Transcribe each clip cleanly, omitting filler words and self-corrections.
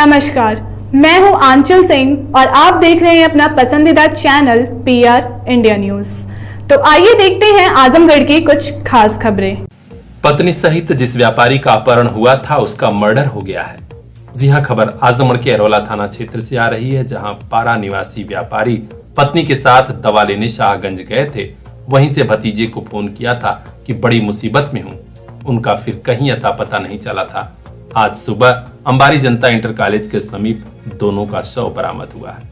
नमस्कार, मैं हूं आंचल सिंह और आप देख रहे हैं अपना पसंदीदा चैनल पीआर इंडिया न्यूज। तो आइए देखते हैं आजमगढ़ की कुछ खास खबरें। पत्नी सहित जिस व्यापारी का अपहरण हुआ था उसका मर्डर हो गया है। जी हां, खबर आजमगढ़ के अरोला थाना क्षेत्र से आ रही है, जहां पारा निवासी व्यापारी पत्नी के साथ दवा लेने शाहगंज गए थे। वहीं से भतीजे को फोन किया था कि बड़ी मुसीबत में हूं। उनका फिर कहीं अता पता नहीं चला था। आज सुबह अंबारी जनता इंटर कॉलेज के समीप दोनों का शव बरामद हुआ है।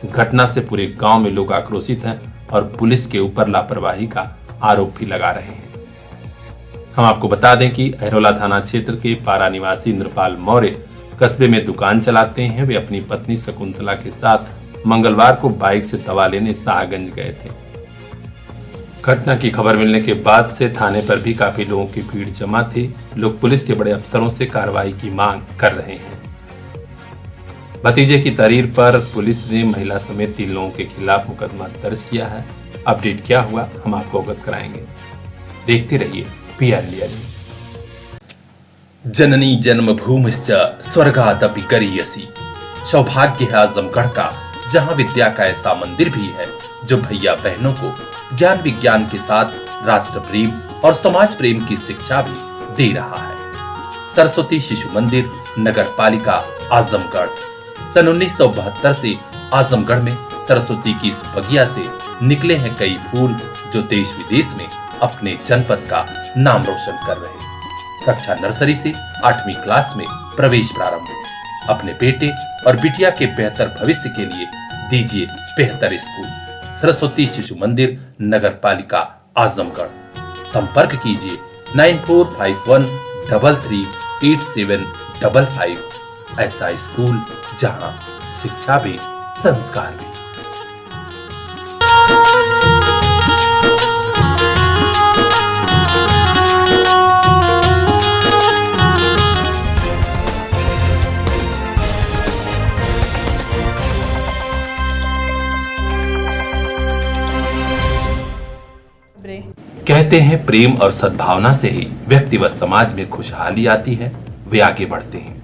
इस घटना से पूरे गांव में लोग आक्रोशित हैं और पुलिस के ऊपर लापरवाही का आरोप भी लगा रहे हैं। हम आपको बता दें कि अरोला थाना क्षेत्र के पारा निवासी इंद्रपाल मौर्य कस्बे में दुकान चलाते हैं। वे अपनी पत्नी शकुंतला के साथ मंगलवार को बाइक से दवा लेने शाहगंज गए थे। घटना की खबर मिलने के बाद से थाने पर भी काफी लोगों की भीड़ जमा थी। लोग पुलिस के बड़े अफसरों से कार्रवाई की मांग कर रहे हैं। भतीजे की तहरीर पर पुलिस ने महिला समेत 3 लोगों के खिलाफ मुकदमा दर्ज किया है। अपडेट क्या हुआ हम आपको अवगत कराएंगे। देखते रहिए पीआर इंडिया न्यूज। जननी जन्मभूमिश्च स्वर्गादपि गरीयसी। सौभाग्य है आजमगढ़ का, जहां विद्या का ऐसा मंदिर भी है जो भैया बहनों को ज्ञान विज्ञान के साथ राष्ट्र प्रेम और समाज प्रेम की शिक्षा भी दे रहा है। सरस्वती शिशु मंदिर नगर पालिका आजमगढ़। सन 1972 से आजमगढ़ में सरस्वती की इस बगिया से निकले हैं कई फूल जो देश विदेश में अपने जनपद का नाम रोशन कर रहे हैं। कक्षा नर्सरी से 8वीं क्लास में प्रवेश प्रारंभ। अपने बेटे और बिटिया के बेहतर भविष्य के लिए दीजिए बेहतर स्कूल। सरस्वती शिशु मंदिर नगर पालिका आजमगढ़। संपर्क कीजिए 9451338755। ऐसा स्कूल जहां शिक्षा भी संस्कार भी। कहते हैं प्रेम और सद्भावना से ही व्यक्ति व समाज में खुशहाली आती है, वे आगे बढ़ते हैं।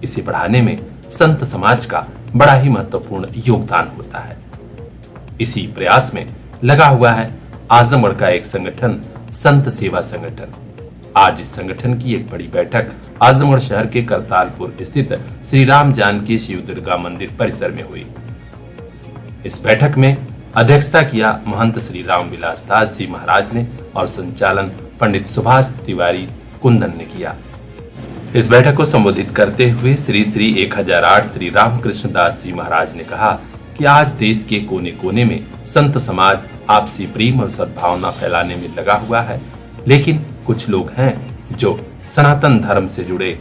इसे बढ़ाने में संत समाज का बड़ा ही महत्वपूर्ण योगदान होता है। इसी प्रयास में लगा हुआ है आजमगढ़ का एक संगठन, संत सेवा संगठन। आज इस संगठन की एक बड़ी बैठक आजमगढ़ शहर के करतालपुर स्थित श्री राम जानकी शिव दुर्गा मंदिर परिसर में हुई। इस बैठक में अध्यक्षता किया महंत श्री राम विलास दास जी महाराज ने और संचालन पंडित सुभाष तिवारी कुंदन ने किया। इस बैठक को संबोधित करते हुए श्री 1008 श्री रामकृष्ण दास जी महाराज ने कहा कि आज देश के कोने कोने में संत समाज आपसी प्रेम और सद्भावना फैलाने में लगा हुआ है, लेकिन कुछ लोग हैं जो सनातन धर्म से जुड़े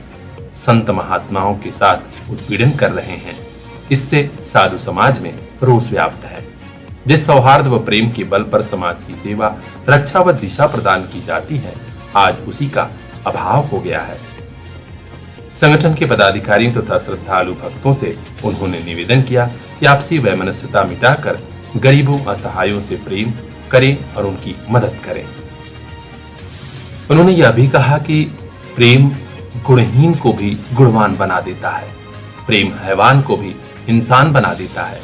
संत महात्माओं के साथ उत्पीड़न कर रहे हैं। इससे साधु समाज में रोष व्याप्त है। जिस सौहार्द व प्रेम के बल पर समाज की सेवा, रक्षा व दिशा प्रदान की जाती है, आज उसी का अभाव हो गया है। संगठन के पदाधिकारियों तथा श्रद्धालु भक्तों से उन्होंने निवेदन किया कि आपसी वैमनस्यता मिटाकर गरीबों असहायों से प्रेम करें और उनकी मदद करें। उन्होंने यह भी कहा कि प्रेम गुणहीन को भी गुणवान बना देता है, प्रेम हैवान को भी इंसान बना देता है।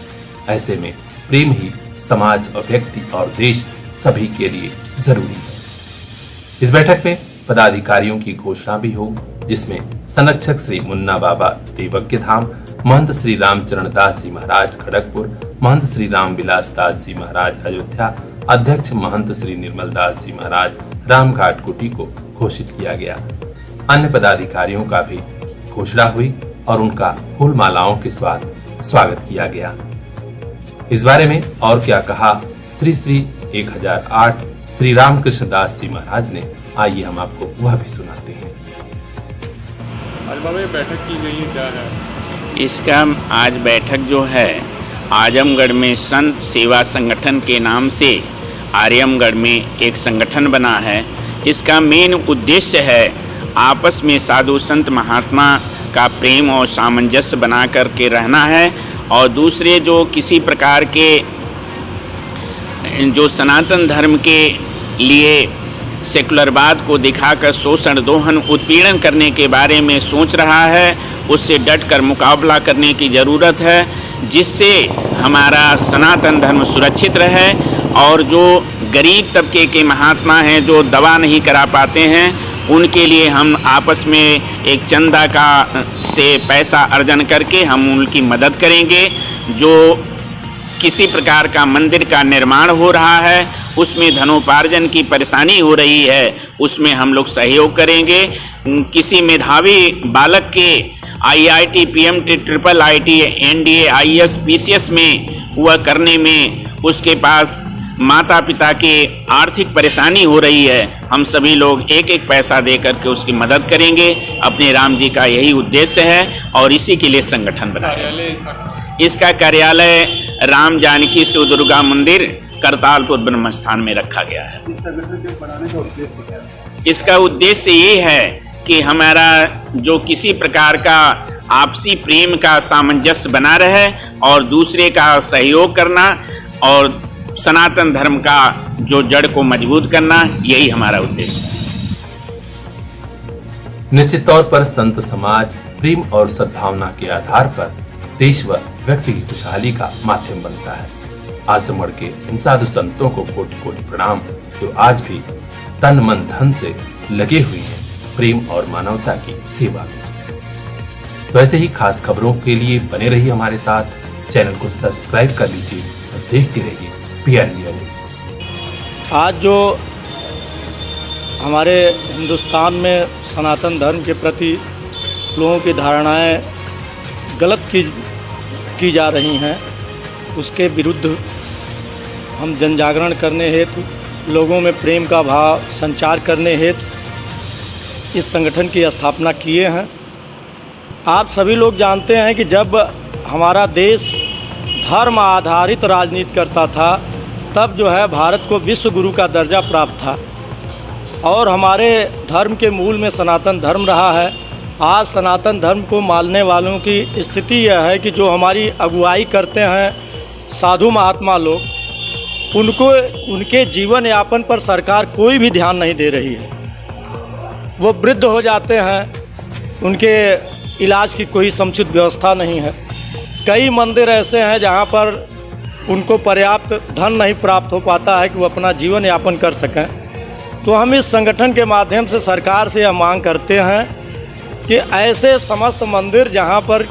ऐसे में प्रेम ही समाज और व्यक्ति और देश सभी के लिए जरूरी है। इस बैठक में पदाधिकारियों की घोषणा भी हो, जिसमें संरक्षक श्री मुन्ना बाबा देवज्ञ धाम, महंत श्री रामचरण दास जी महाराज खड़गपुर, महंत श्री राम विलास दास जी महाराज अयोध्या, अध्यक्ष महंत श्री निर्मल दास जी महाराज रामघाट कुटी को घोषित किया गया। अन्य पदाधिकारियों का भी घोषणा हुई और उनका फूल मालाओं के साथ स्वागत किया गया। इस बारे में और क्या कहा श्री 1008 श्री रामकृष्ण दास जी महाराज ने, आइए हम आपको वह भी सुनाते हैं। आज बाबा ये बैठक की गई है, क्या है इसका? आज बैठक जो है आजमगढ़ में संत सेवा संगठन के नाम से आर्यमगढ़ में एक संगठन बना है। इसका मेन उद्देश्य है आपस में साधु संत महात्मा का प्रेम और सामंजस्य बना करके रहना है, और दूसरे जो किसी प्रकार के जो सनातन धर्म के लिए सेकुलरवाद को दिखाकर शोषण, दोहन, उत्पीड़न करने के बारे में सोच रहा है, उससे डटकर मुकाबला करने की ज़रूरत है, जिससे हमारा सनातन धर्म सुरक्षित रहे। और जो गरीब तबके के महात्मा हैं जो दवा नहीं करा पाते हैं, उनके लिए हम आपस में एक चंदा से पैसा अर्जन करके हम उनकी मदद करेंगे। जो किसी प्रकार का मंदिर का निर्माण हो रहा है, उसमें धनोपार्जन की परेशानी हो रही है, उसमें हम लोग सहयोग करेंगे। किसी मेधावी बालक के IIT, PMT, IIIT, NDA, IAS, PCS में वह करने में उसके पास माता पिता की आर्थिक परेशानी हो रही है, हम सभी लोग एक एक पैसा दे करके उसकी मदद करेंगे। अपने राम जी का यही उद्देश्य है और इसी के लिए संगठन बनाया। इसका कार्यालय राम जानकी शिव दुर्गा मंदिर करतालपुर ब्रह्मस्थान में रखा गया है। इस संगठन के बनाने का उद्देश्य क्या है? इसका उद्देश्य ये है कि हमारा जो किसी प्रकार का आपसी प्रेम का सामंजस्य बना रहे और दूसरे का सहयोग करना और सनातन धर्म का जो जड़ को मजबूत करना, यही हमारा उद्देश्य है। निश्चित तौर पर संत समाज प्रेम और सद्भावना के आधार पर देश व व्यक्ति की खुशहाली का माध्यम बनता है। आजमगढ़ के इन साधु संतों को कोटि कोटि प्रणाम, जो आज भी तन मन धन से लगे हुए हैं प्रेम और मानवता की सेवा में। तो ऐसे ही खास खबरों के लिए बने रहिए हमारे साथ, चैनल को सब्सक्राइब कर लीजिए और देखते रहिए PR इंडिया न्यूज। आज जो हमारे हिंदुस्तान में सनातन धर्म के प्रति लोगों की धारणाएं गलत की जा रही हैं, उसके विरुद्ध हम जन जागरण करने हेतु, लोगों में प्रेम का भाव संचार करने हेतु इस संगठन की स्थापना किए हैं। आप सभी लोग जानते हैं कि जब हमारा देश धर्म आधारित राजनीति करता था, तब जो है भारत को विश्व गुरु का दर्जा प्राप्त था और हमारे धर्म के मूल में सनातन धर्म रहा है। आज सनातन धर्म को मानने वालों की स्थिति यह है कि जो हमारी अगुवाई करते हैं साधु महात्मा लोग, उनके जीवन यापन पर सरकार कोई भी ध्यान नहीं दे रही है। वो वृद्ध हो जाते हैं, उनके इलाज की कोई समुचित व्यवस्था नहीं है। कई मंदिर ऐसे हैं जहाँ पर उनको पर्याप्त धन नहीं प्राप्त हो पाता है कि वो अपना जीवन यापन कर सकें। तो हम इस संगठन के माध्यम से सरकार से यह मांग करते हैं कि ऐसे समस्त मंदिर जहाँ पर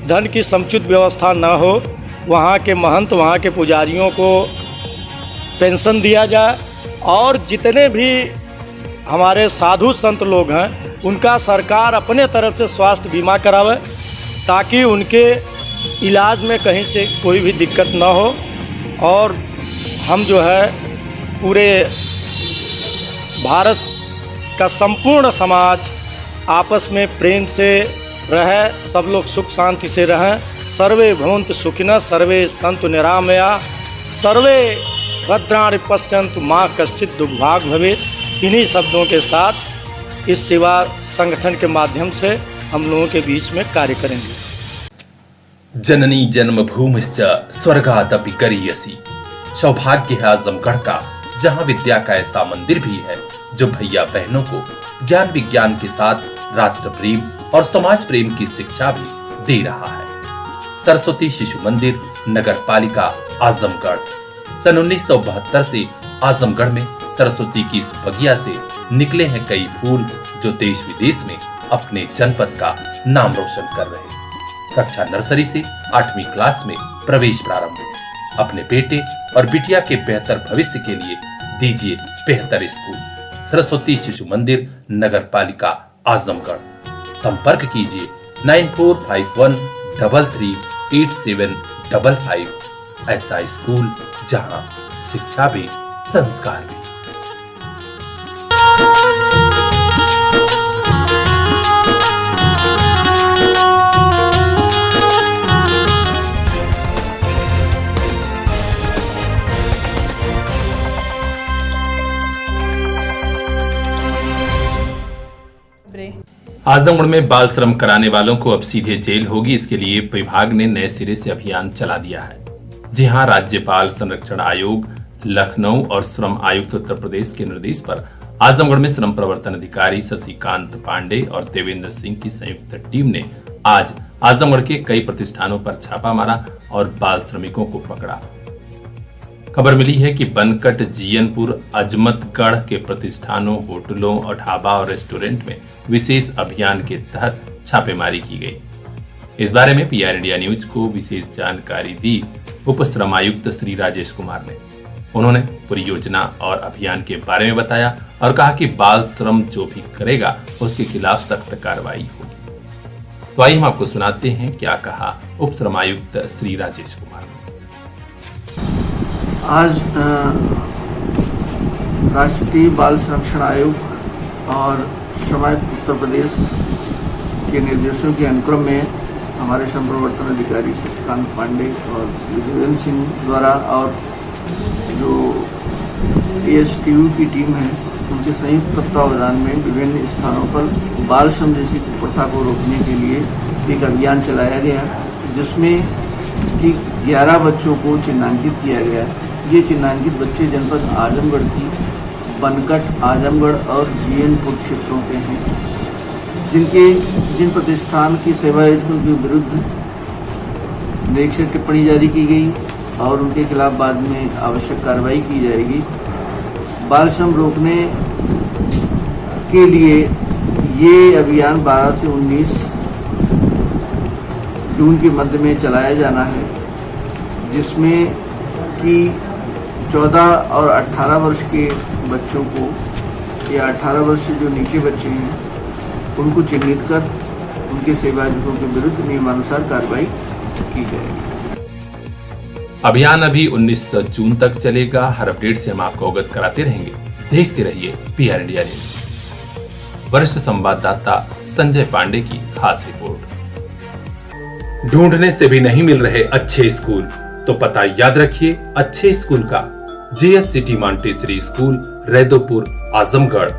धन की समुचित व्यवस्था न हो, वहाँ के महंत, वहाँ के पुजारियों को पेंशन दिया जाए और जितने भी हमारे साधु संत लोग हैं उनका सरकार अपने तरफ से स्वास्थ्य बीमा करावे, ताकि उनके इलाज में कहीं से कोई भी दिक्कत न हो और हम जो है पूरे भारत का संपूर्ण समाज आपस में प्रेम से रहे, सब लोग सुख शांति से रहें। सर्वे भवन्तु सुखिनः, सर्वे सन्तु निरामया, सर्वे भद्राणि पश्यन्तु मा कश्चित् दुर्भाग् भवेत्। इन्हीं शब्दों के साथ इस सेवा संगठन के माध्यम से हम लोगों के बीच में कार्य करेंगे। जननी जन्मभूमिश्च स्वर्गादपि गरीयसी। सौभाग्य है आजमगढ़ का, जहां विद्या का ऐसा मंदिर भी है जो भैया बहनों को ज्ञान विज्ञान के साथ राष्ट्र प्रेम और समाज प्रेम की शिक्षा भी दे रहा है। सरस्वती शिशु मंदिर, नगर पालिका आजमगढ़। सन 1972 से आजमगढ़ में सरस्वती की इस बगिया से निकले हैं कई फूल जो देश विदेश में अपने जनपद का नाम रोशन कर रहे हैं। कक्षा नर्सरी से 8वीं क्लास में प्रवेश प्रारंभ। अपने बेटे और बिटिया के बेहतर भविष्य के लिए दीजिए बेहतर स्कूल। सरस्वती शिशु मंदिर, नगर पालिका आजमगढ़। संपर्क कीजिए 9451338755। ऐसा स्कूल जहां शिक्षा भी संस्कार भी। आजमगढ़ में बाल श्रम कराने वालों को अब सीधे जेल होगी। इसके लिए विभाग ने नए सिरे से अभियान चला दिया है। जी हां, राज्य बाल संरक्षण आयोग लखनऊ और श्रम आयुक्त उत्तर प्रदेश के निर्देश पर आजमगढ़ में श्रम प्रवर्तन अधिकारी शशिकांत पांडे और देवेंद्र सिंह की संयुक्त टीम ने आज आजमगढ़ के कई प्रतिष्ठानों पर छापा मारा और बाल श्रमिकों को पकड़ा। खबर मिली है कि बनकट, जीयनपुर, अजमतगढ़ के प्रतिष्ठानों, होटलों और ढाबा और रेस्टोरेंट में विशेष अभियान के तहत छापेमारी की गई। इस बारे में पीआर इंडिया न्यूज को विशेष जानकारी दी उप श्रमायुक्त श्री राजेश कुमार ने। उन्होंने पूरी योजना और अभियान के बारे में बताया और कहा कि बाल श्रम जो भी करेगा उसके खिलाफ सख्त कार्रवाई होगी। तो आइए हम आपको सुनाते हैं क्या कहा उप श्रमायुक्त श्री राजेश कुमार ने। आज राष्ट्रीय बाल संरक्षण आयोग और श्रमायुक्त उत्तर प्रदेश के निर्देशों के अनुक्रम में हमारे श्रम प्रवर्तन अधिकारी शशिकांत पांडे और श्री देवेंद्र सिंह द्वारा और जो ASTU की टीम है उनके संयुक्त तत्वावधान में विभिन्न स्थानों पर बाल श्रम जैसी कुप्रथा को रोकने के लिए एक अभियान चलाया गया, जिसमें कि 11 बच्चों को चिन्हांकित किया गया। ये चिन्हांकित बच्चे जनपद आजमगढ़ की बनकट, आजमगढ़ और जीयनपुर क्षेत्रों के हैं, जिन प्रतिष्ठान की सेवा आयोजकों के विरुद्ध निरीक्षक टिप्पणी जारी की गई और उनके खिलाफ बाद में आवश्यक कार्रवाई की जाएगी। बाल श्रम रोकने के लिए ये अभियान 12 से 19 जून के मध्य में चलाया जाना है, जिसमें कि 14 और 18 वर्ष के बच्चों को या 18 वर्ष से जो नीचे बच्चे हैं उनको चिन्हित कर उनके सेवायोजकों के विरुद्ध नियमानुसार कार्रवाई की जाएगी। अभियान अभी 19 जून तक चलेगा। हर अपडेट से हम आपको अवगत कराते रहेंगे। देखते रहिए पीआर इंडिया न्यूज। वरिष्ठ संवाददाता संजय पांडे की खास रिपोर्ट। ढूंढने से भी नहीं मिल रहे अच्छे स्कूल, तो पता याद रखिए अच्छे स्कूल का। JS city Montessori school, Raidopur, Azamgarh.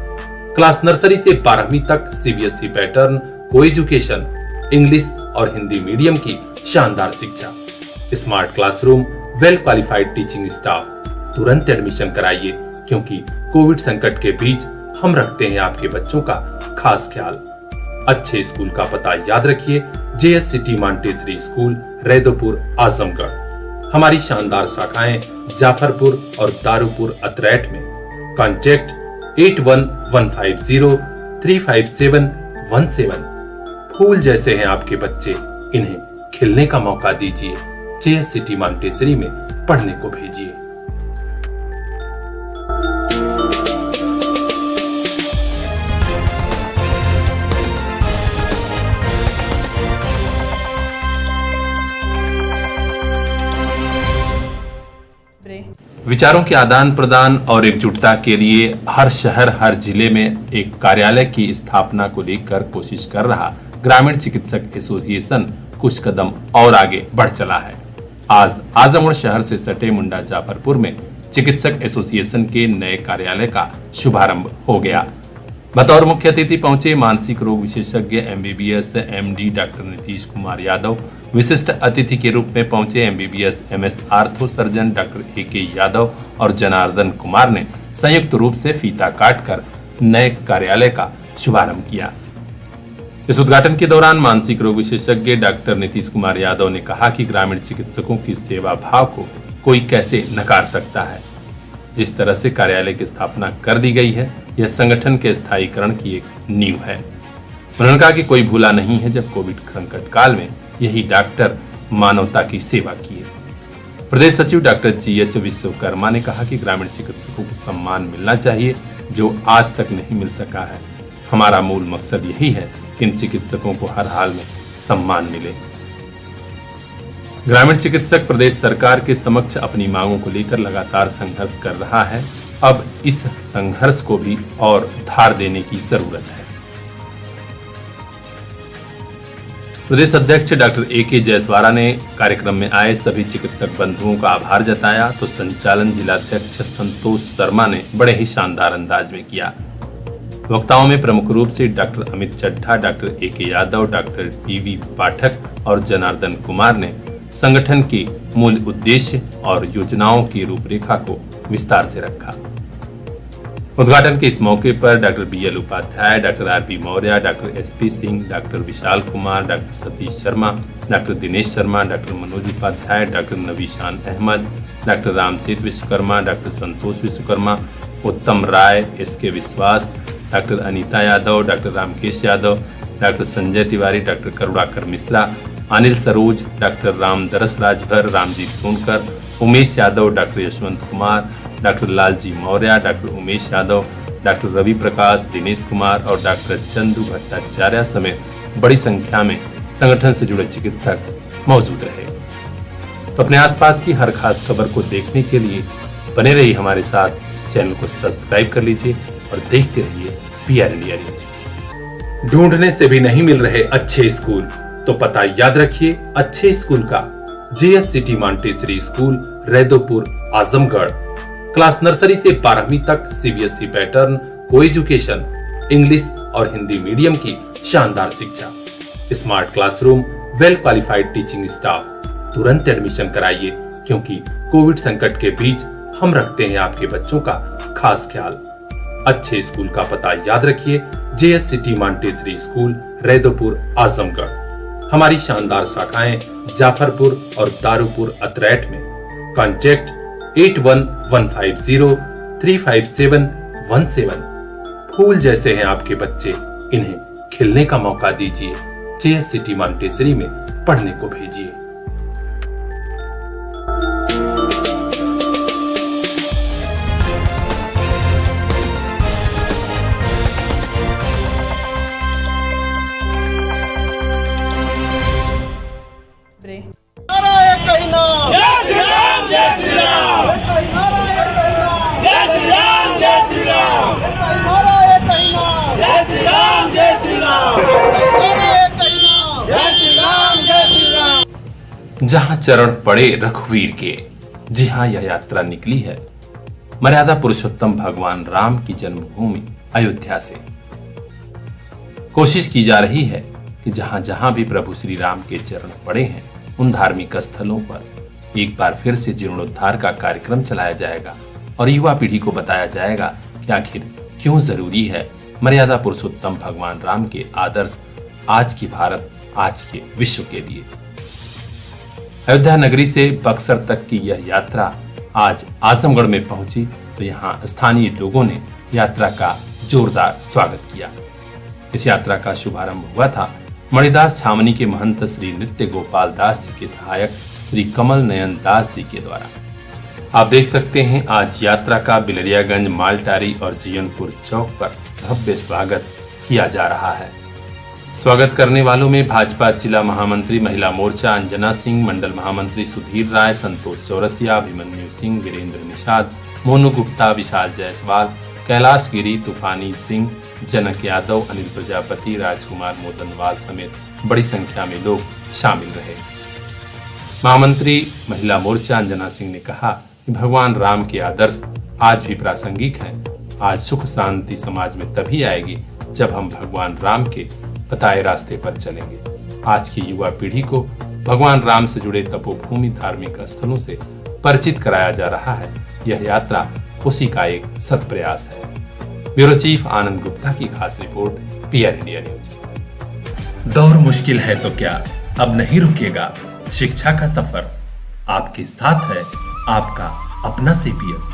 Class nursery से 12वीं तक CBSE पैटर्न, को एजुकेशन, इंग्लिश और हिंदी मीडियम की शानदार शिक्षा, smart classroom, well qualified teaching staff. तुरंत एडमिशन कराइए, क्योंकि कोविड संकट के बीच हम रखते हैं आपके बच्चों का खास ख्याल। अच्छे स्कूल का पता याद रखिए, JS city Montessori school, Raidopur, Azamgarh. हमारी शानदार शाखाएं जाफरपुर और दारूपुर, अतरैट में। कॉन्टैक्ट 8115035717। फूल जैसे हैं आपके बच्चे, इन्हें खिलने का मौका दीजिए। JS सिटी मॉन्टेसरी में पढ़ने को भेजिए। विचारों के आदान प्रदान और एकजुटता के लिए हर शहर, हर जिले में एक कार्यालय की स्थापना को लेकर कोशिश कर रहा ग्रामीण चिकित्सक एसोसिएशन कुछ कदम और आगे बढ़ चला है। आज आजमगढ़ शहर से सटे मुंडा जाफरपुर में चिकित्सक एसोसिएशन के नए कार्यालय का शुभारंभ हो गया। बतौर मुख्य अतिथि पहुंचे मानसिक रोग विशेषज्ञ MBBS MD doctor Nitish Kumar Yadav. विशिष्ट अतिथि के रूप में पहुंचे MBBS MS ortho surgeon doctor AK Yadav और जनार्दन कुमार ने संयुक्त रूप से फीता काटकर नए कार्यालय का शुभारंभ किया। इस उद्घाटन के दौरान मानसिक रोग विशेषज्ञ डॉक्टर नीतीश कुमार यादव ने कहा कि ग्रामीण चिकित्सकों की सेवा भाव को कोई कैसे नकार सकता है। जिस तरह से कार्यालय की स्थापना कर दी गई है, यह संगठन के स्थायीकरण की एक नींव है। उन्होंने कहा कि कोई भूला नहीं है जब कोविड संकट काल में यही डॉक्टर मानवता की सेवा की है। प्रदेश सचिव डॉक्टर GH विश्वकर्मा ने कहा कि ग्रामीण चिकित्सकों को सम्मान मिलना चाहिए, जो आज तक नहीं मिल सका है। हमारा मूल मकसद यही है कि इन चिकित्सकों को हर हाल में सम्मान मिले। ग्रामीण चिकित्सक प्रदेश सरकार के समक्ष अपनी मांगों को लेकर लगातार संघर्ष कर रहा है। अब इस संघर्ष को भी और धार देने की जरूरत है। प्रदेश अध्यक्ष डॉक्टर AK जयसवारा ने कार्यक्रम में आए सभी चिकित्सक बंधुओं का आभार जताया, तो संचालन जिलाध्यक्ष संतोष शर्मा ने बड़े ही शानदार अंदाज में किया। वक्ताओं में प्रमुख रूप से doctor Amit Chadha, doctor AK Yadav, doctor PV Pathak और जनार्दन कुमार ने संगठन के मूल उद्देश्य और योजनाओं की रूपरेखा को विस्तार से रखा। उद्घाटन के इस मौके पर doctor BL Upadhyay, doctor RP Maurya, doctor SP Singh, doctor Vishal Kumar, doctor Satish Sharma, doctor Dinesh Sharma, doctor Manoj Upadhyay, doctor Navishan Ahmad, doctor Ramchet Vishwakarma, doctor Santosh Vishwakarma, Uttam Rai, SK Vishwas, doctor Anita Yadav, doctor Ramkesh Yadav, doctor Sanjay Tiwari, doctor Karunakar Mishra, Anil Saroj, doctor Ramdaras Rajbhar, Ramjeet Sonkar, Umesh Yadav, doctor Yashwant Kumar, doctor Lalji Maurya, doctor Umesh Yadav, doctor Ravi Prakash, Dinesh Kumar और डॉक्टर चंदू भट्टाचार्य समेत बड़ी संख्या में संगठन से जुड़े चिकित्सक मौजूद रहे। तो अपने आसपास की हर खास खबर को देखने के लिए बने रहिए हमारे साथ, चैनल को सब्सक्राइब कर लीजिए और देखते रहिए PR इंडिया न्यूज। ढूंढने से भी नहीं मिल रहे अच्छे स्कूल, तो पता याद रखिए अच्छे स्कूल का। JS city Montessori school, Raidopur, Azamgarh. Class nursery से 12वीं तक CBSE पैटर्न, को एजुकेशन, इंग्लिश और हिंदी मीडियम की शानदार शिक्षा, smart classroom, well qualified teaching staff. तुरंत एडमिशन कराइए, क्योंकि कोविड संकट के बीच हम रखते हैं आपके बच्चों का खास ख्याल। अच्छे स्कूल का पता याद रखिए, JS city Montessori school, Raidopur, Azamgarh. हमारी शानदार शाखाएं जाफरपुर और दारूपुर अतरैट में। कॉन्टैक्ट 8115035717। फूल जैसे हैं आपके बच्चे, इन्हें खिलने का मौका दीजिए। JS सिटी मॉन्टेसरी में पढ़ने को भेजिए। जहां चरण पड़े रघुवीर के, जी हां, यह यात्रा निकली है मर्यादा पुरुषोत्तम भगवान राम की जन्मभूमि अयोध्या से। कोशिश की जा रही है कि जहां जहां भी प्रभु श्री राम के चरण पड़े हैं, उन धार्मिक स्थलों पर एक बार फिर से जीर्णोद्धार का कार्यक्रम चलाया जाएगा और युवा पीढ़ी को बताया जाएगा कि आखिर क्यों जरूरी है मर्यादा पुरुषोत्तम भगवान राम के आदर्श आज की भारत, आज के विश्व के लिए। अयोध्या नगरी से बक्सर तक की यह यात्रा आज आजमगढ़ में पहुंची, तो यहाँ स्थानीय लोगों ने यात्रा का जोरदार स्वागत किया। इस यात्रा का शुभारंभ हुआ था मणिदास छावनी के महंत श्री नृत्य गोपाल दास जी के सहायक श्री कमल नयन दास जी के द्वारा। आप देख सकते हैं आज यात्रा का बिलरियागंज, मालटारी और जीयनपुर चौक पर भव्य स्वागत किया जा रहा है। स्वागत करने वालों में भाजपा जिला महामंत्री महिला मोर्चा अंजना सिंह, मंडल महामंत्री सुधीर राय, संतोष चौरसिया, अभिमन्यु सिंह, वीरेंद्र निषाद, मोनू गुप्ता, विशाल जायसवाल, कैलाश गिरी, तूफानी सिंह, जनक यादव, अनिल प्रजापति, राजकुमार मोदनवाल समेत बड़ी संख्या में लोग शामिल रहे। महामंत्री महिला मोर्चा अंजना सिंह ने कहा कि भगवान राम के आदर्श आज भी प्रासंगिक हैं। आज सुख शांति समाज में तभी आएगी जब हम भगवान राम के बताए रास्ते पर चलेंगे। आज की युवा पीढ़ी को भगवान राम से जुड़े तपोभूमि धार्मिक स्थलों से परिचित कराया जा रहा है। यह यात्रा उसी का एक सत प्रयास है। ब्यूरो चीफ आनंद गुप्ता की खास रिपोर्ट, PR इंडिया न्यूज। दौर मुश्किल है तो क्या, अब नहीं रुकेगा शिक्षा का सफर। आपके साथ है आपका अपना CPS।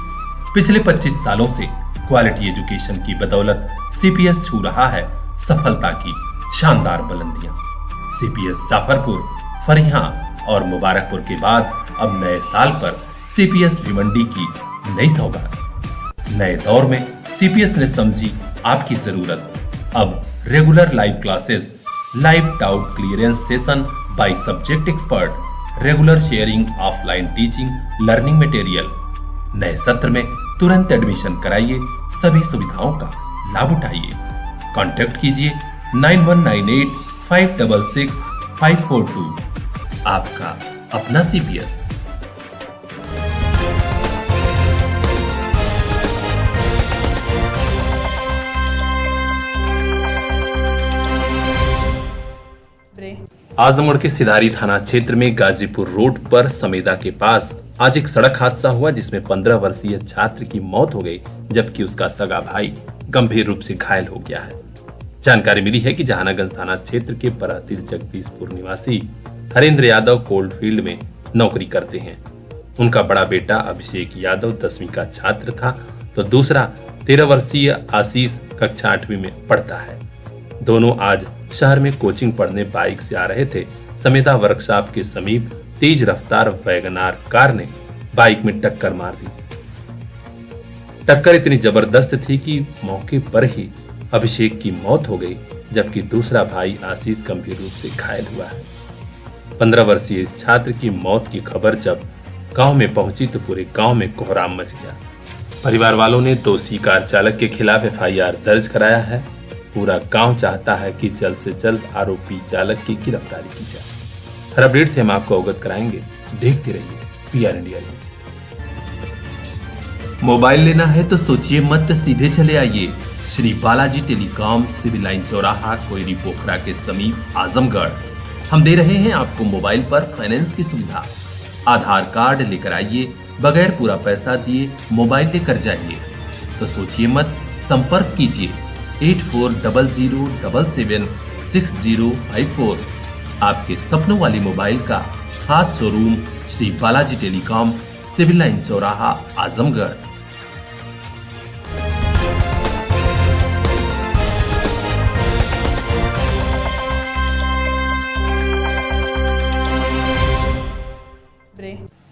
पिछले 25 सालों से क्वालिटी एजुकेशन की बदौलत CPS छू रहा है सफलता की शानदार बुलंदियां। CPS जाफरपुर, फरिया और मुबारकपुर के बाद अब नए साल पर CPS भिवंडी की नई सौगात। नए दौर में CPS ने समझी आपकी जरूरत। अब regular live classes, live doubt clearance session by subject expert, regular sharing, offline teaching, learning material. नए सत्र में तुरंत एडमिशन कराइए, सभी सुविधाओं का लाभ उठाइए। कांटेक्ट कीजिए 9198 566 542। आपका अपना CPS। आजमगढ़ के सिधारी थाना क्षेत्र में गाजीपुर रोड पर समेदा के पास आज एक सड़क हादसा हुआ, जिसमें 15 वर्षीय छात्र की मौत हो गई, जबकि उसका सगा भाई गंभीर रूप से घायल हो गया है। जानकारी मिली है कि जहानागंज थाना क्षेत्र के परहतिल जगदीशपुर निवासी हरेंद्र यादव कोल्ड फील्ड में नौकरी करते हैं। उनका बड़ा बेटा अभिषेक यादव 10वीं का छात्र था, तो दूसरा 13 वर्षीय आशीष कक्षा 8वीं में पढ़ता है। दोनों आज शहर में कोचिंग पढ़ने बाइक से आ रहे थे। समेता वर्कशॉप के समीप तेज रफ्तार वैगनार कार ने बाइक में टक्कर मार दी। टक्कर इतनी जबरदस्त थी कि मौके पर ही अभिषेक की मौत हो गई, जबकि दूसरा भाई आशीष गंभीर रूप से घायल हुआ है। 15 वर्षीय इस छात्र की मौत की खबर जब गांव में पहुंची तो पूरे गांव में कोहराम मच गया। परिवार वालों ने दोषी कार चालक के खिलाफ FIR दर्ज कराया है। पूरा गांव चाहता है कि जल्द से जल्द आरोपी चालक की गिरफ्तारी की जाए। हर अपडेट से हम आपको अवगत कराएंगे। देखते रहिए PR इंडिया न्यूज। मोबाइल लेना है तो सोचिए मत, सीधे चले आइए Shri Balaji telecom, civil line चौराहा, कोयरी पोखरा के समीप, आजमगढ़। हम दे रहे हैं आपको मोबाइल पर फाइनेंस की सुविधा। आधार कार्ड लेकर आइए, बगैर पूरा पैसा दिए मोबाइल लेकर जाइए। तो सोचिए मत, संपर्क कीजिए 8400776054। आपके सपनों वाली मोबाइल का खास showroom Shri Balaji telecom, civil line चौराहा, आजमगढ़।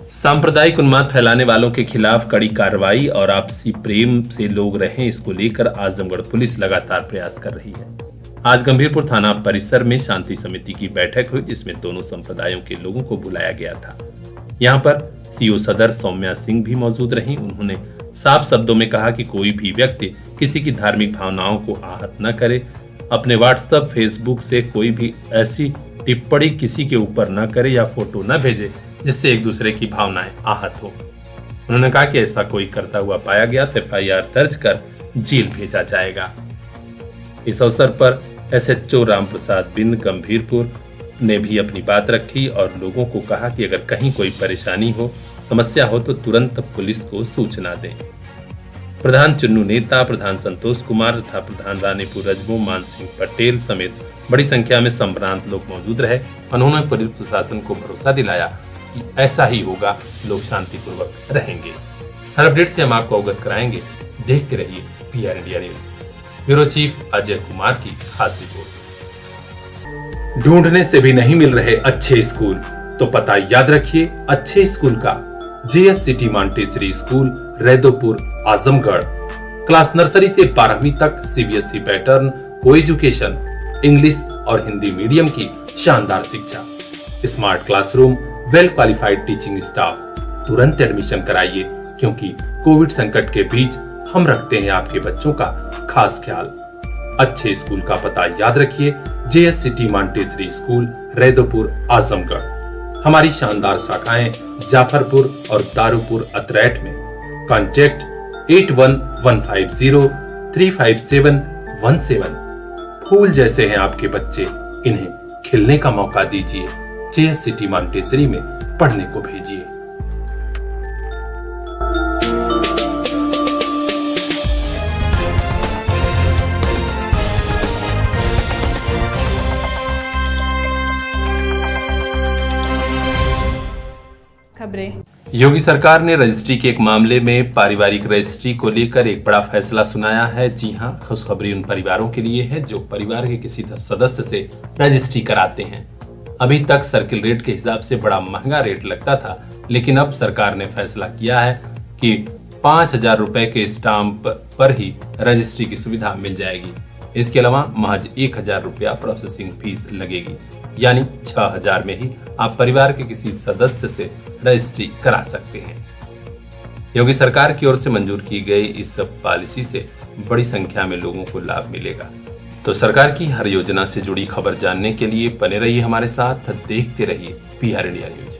सांप्रदायिक उन्माद फैलाने वालों के खिलाफ कड़ी कार्रवाई और आपसी प्रेम से लोग रहें, इसको लेकर आजमगढ़ पुलिस लगातार प्रयास कर रही है। आज गंभीरपुर थाना परिसर में शांति समिति की बैठक हुई, जिसमें दोनों संप्रदायों के लोगों को बुलाया गया था। यहाँ पर CO सदर सौम्या सिंह भी मौजूद रहीं। उन्होंने साफ शब्दों में कहा कि कोई भी व्यक्ति किसी की धार्मिक भावनाओं को आहत न करे। अपने व्हाट्सएप, फेसबुक से कोई भी ऐसी टिप्पणी किसी के ऊपर न करे या फोटो न भेजे जिससे एक दूसरे की भावनाएं आहत हो। उन्होंने कहा कि ऐसा कोई करता हुआ पाया गया तो FIR दर्ज कर जेल भेजा जाएगा। इस अवसर पर SHO राम प्रसाद बिंद गंभीरपुर ने भी अपनी बात रखी और लोगों को कहा कि अगर कहीं कोई परेशानी हो, समस्या हो तो तुरंत पुलिस को सूचना दें। प्रधान चुन्नू नेता, प्रधान संतोष कुमार तथा प्रधान रानीपुर रजबो मान सिंह पटेल समेत बड़ी संख्या में संभ्रांत लोग मौजूद रहे। उन्होंने पुलिस प्रशासन को भरोसा दिलाया कि ऐसा ही होगा, लोग शांतिपूर्वक रहेंगे। हर अपडेट से हम आपको अवगत कराएंगे। देखते रहिए PR India news. Bureau chief Ajay Kumar की खास रिपोर्ट। ढूंढने से भी नहीं मिल रहे अच्छे स्कूल, तो पता याद रखिए अच्छे स्कूल का। JS city Montessori school, Raidopur, Azamgarh. Class nursery से 12वीं तक CBSE पैटर्न, को एजुकेशन, इंग्लिश और हिंदी मीडियम की शानदार शिक्षा, smart classroom, well qualified teaching staff. तुरंत एडमिशन कराइए, क्योंकि कोविड संकट के बीच हम रखते हैं आपके बच्चों का खास ख्याल। अच्छे स्कूल का पता याद रखिए, JS city Montessori school, Raidopur, Azamgarh. हमारी शानदार शाखाएं जाफरपुर और दारूपुर अतरैट में। कॉन्टैक्ट 8115035717। फूल जैसे हैं आपके बच्चे, इन्हें खिलने का मौका दीजिए। JS सिटी मॉन्टेसरी में पढ़ने को भेजिए। खबरें। योगी सरकार ने रजिस्ट्री के एक मामले में पारिवारिक रजिस्ट्री को लेकर एक बड़ा फैसला सुनाया है। जी हां, खुशखबरी उन परिवारों के लिए है जो परिवार के किसी सदस्य से रजिस्ट्री कराते हैं। अभी तक सर्किल रेट के हिसाब से बड़ा महंगा रेट लगता था, लेकिन अब सरकार ने फैसला किया है कि 5,000 रुपए के स्टाम्प पर ही रजिस्ट्री की सुविधा मिल जाएगी। इसके अलावा महज 1,000 रुपया प्रोसेसिंग फीस लगेगी, यानी 6,000 में ही आप परिवार के किसी सदस्य से रजिस्ट्री करा सकते हैं। योगी सरकार की ओर से मंजूर की गई इस पॉलिसी से बड़ी संख्या में लोगों को लाभ मिलेगा। तो सरकार की हर योजना से जुड़ी खबर जानने के लिए बने रहिए हमारे साथ, देखते रहिए PR इंडिया न्यूज।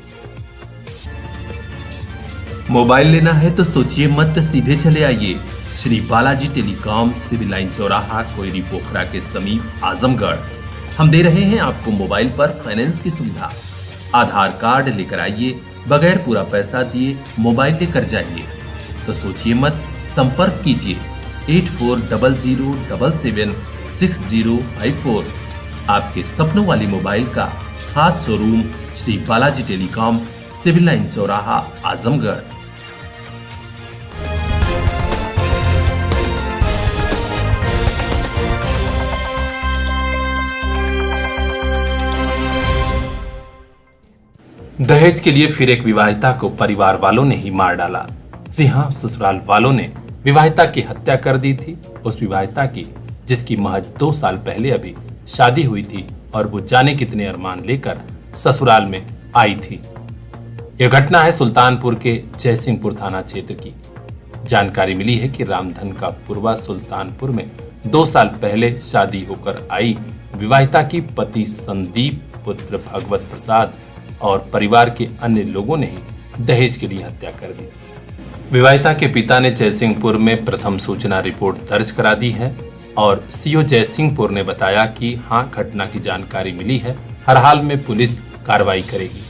मोबाइल लेना है तो सोचिए मत, सीधे चले आइए Shri Balaji telecom, civil line चौराहा, कोयरी पोखरा के समीप, आजमगढ़। हम दे रहे हैं आपको मोबाइल पर फाइनेंस की सुविधा। आधार कार्ड लेकर आइए, बगैर पूरा पैसा दिए मोबाइल लेकर जाइए। तो सोचिए मत, संपर्क कीजिए 8400776054। आपके सपनों वाली मोबाइल का खास showroom Shri Balaji telecom, civil line चौराहा, आजमगढ़। दहेज के लिए फिर एक विवाहिता को परिवार वालों ने ही मार डाला। जी हां, ससुराल वालों ने विवाहिता की हत्या कर दी थी। उस विवाहिता की जिसकी महज 2 साल पहले अभी शादी हुई थी और वो जाने कितने अरमान लेकर ससुराल में आई थी। यह घटना है सुल्तानपुर के जयसिंहपुर थाना क्षेत्र की। जानकारी मिली है कि रामधन का पुरवा सुल्तानपुर में 2 साल पहले शादी होकर आई विवाहिता की पति संदीप पुत्र भगवत प्रसाद और परिवार के अन्य लोगों ने ही दहेज के लिए हत्या कर दी। विवाहिता के पिता ने जयसिंहपुर में प्रथम सूचना रिपोर्ट दर्ज करा दी है और सीओ जयसिंहपुर ने बताया कि हां, घटना की जानकारी मिली है। हर हाल में पुलिस कार्रवाई करेगी।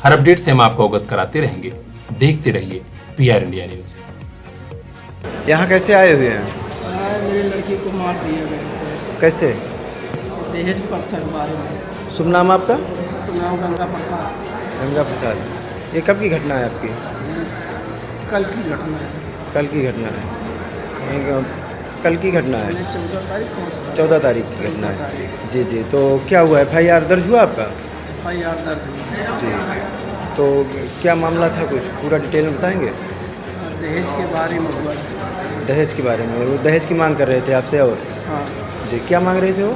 हर अपडेट से हम आपको अवगत कराते रहेंगे। देखते रहिए PR इंडिया न्यूज। यहाँ कैसे आए हुए हैं? मेरी लड़की को मार दिया गया। कैसे? दहेज प्रथा के बारे में। शुभ नाम आपका? नाम गंगा प्रसाद। गंगा प्रसाद। ये कब की घटना है आपकी? कल की घटना है। कल की घटना है। कल की घटना है। 14 तारीख की घटना है। जी जी। तो क्या हुआ, FIR दर्ज हुआ आपका? FIR दर्ज हुआ जी। तो क्या मामला था, कुछ पूरा डिटेल में बताएंगे? दहेज के बारे में हुआ। दहेज के बारे में? वो दहेज की मांग कर रहे थे आपसे? और हाँ जी, क्या मांग रहे थे वो?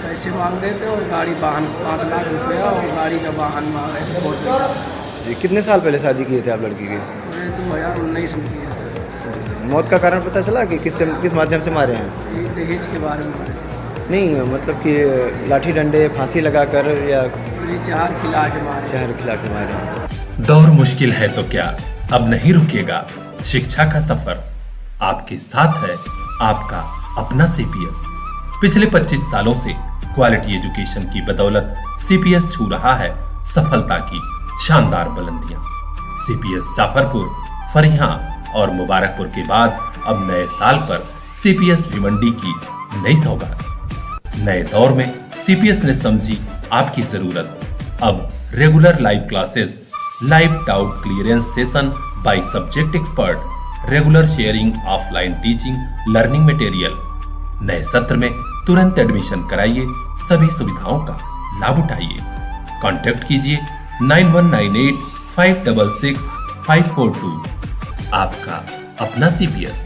पैसे मांग रहे थे और गाड़ी वाहन 5 लाख रुपया और गाड़ी का वाहन मांग रहे थे। जी। कितने साल पहले शादी किए थे आप लड़की की? 2019 में किया था। मौत का कारण पता चला कि किस माध्यम से मारे हैं? ये दहेज के बारे में नहीं, मतलब कि लाठी डंडे, फांसी लगाकर या जहर खिला के मारे? जहर खिला के मारे। दौर मुश्किल है तो क्या, अब नहीं रुकेगा शिक्षा का सफर। आपके साथ है आपका अपना CPS। पिछले 25 सालों से क्वालिटी एजुकेशन की बदौलत CPS छू रहा है सफलता की शानदार बुलंदियां। CPS जाफरपुर, फरियां और मुबारकपुर के बाद अब नए साल पर CPS भिवंडी की नई सौगात। नए दौर में CPS ने समझी आपकी जरूरत। अब regular live classes, live doubt clearance session by subject expert, regular sharing, offline teaching, learning material. नए सत्र में तुरंत एडमिशन कराइए, सभी सुविधाओं का लाभ उठाइए। कॉन्टैक्ट कीजिए 9198 566 542। आपका अपना CPS।